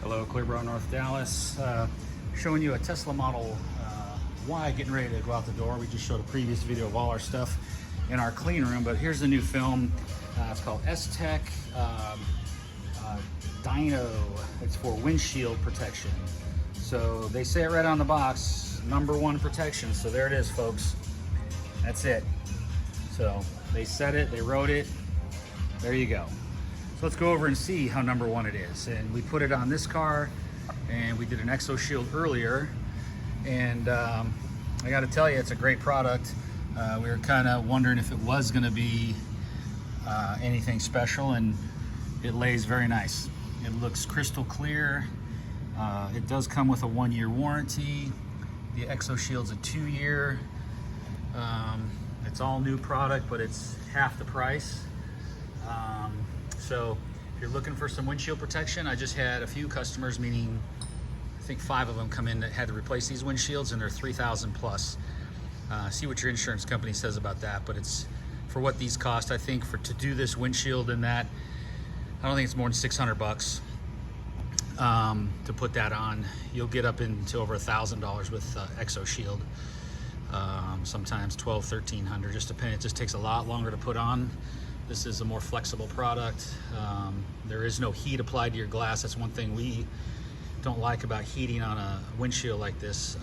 Hello, Clearbrook, North Dallas. Showing you a Tesla Model Y getting ready to go out the door. We just showed a previous video of all our stuff in our clean room, but here's the new film. It's called STEK DYNO. It's for windshield protection. So they say it right on the box, #1 protection. So there it is, folks. That's it. So they said it, they wrote it. There you go. So let's go over and see how #1 it is. And we put it on this car, and we did an exo shield earlier. And I got to tell you, it's a great product. We were kind of wondering if it was going to be anything special, and it lays very nice. It looks crystal clear. It does come with a 1-year warranty. The exo shield's a 2-year. It's all new product, but it's half the price. So if you're looking for some windshield protection, I just had a few customers, meaning I think 5 of them come in that had to replace these windshields, and they're $3,000 plus. See what your insurance company says about that, but it's for what these cost. I think to do this windshield and that, I don't think it's more than $600 to put that on. You'll get up into over $1,000 with exo shield. Sometimes $1,200, $1,300, just depending. It just takes a lot longer to put on. This is a more flexible product. There is no heat applied to your glass. That's one thing we don't like about heating on a windshield like this,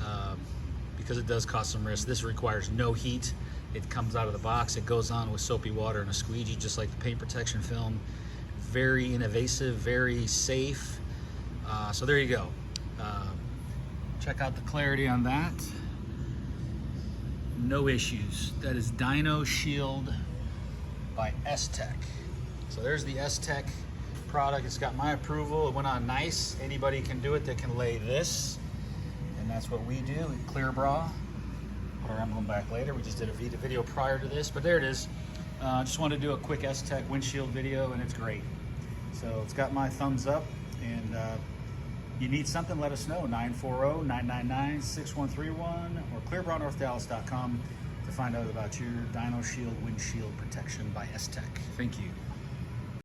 because it does cause some risk. This requires no heat. It comes out of the box. It goes on with soapy water and a squeegee, just like the paint protection film. Very innovative, very safe. So there you go. Check out the clarity on that. No issues. That is DYNOSHIELD by STEK. So there's the STEK product. It's got my approval. It went on nice. Anybody can do it that can lay this, and that's what we do at Clearbrook. Put our emblem back later. We just did a video prior to this, but there it is. Just wanted to do a quick STEK windshield video, and it's great. So it's got my thumbs up, and you need something, let us know. 940-999-6131 or clearbrooknorthdallas.com to find out about your DYNOSHIELD windshield protection by STEK. Thank you.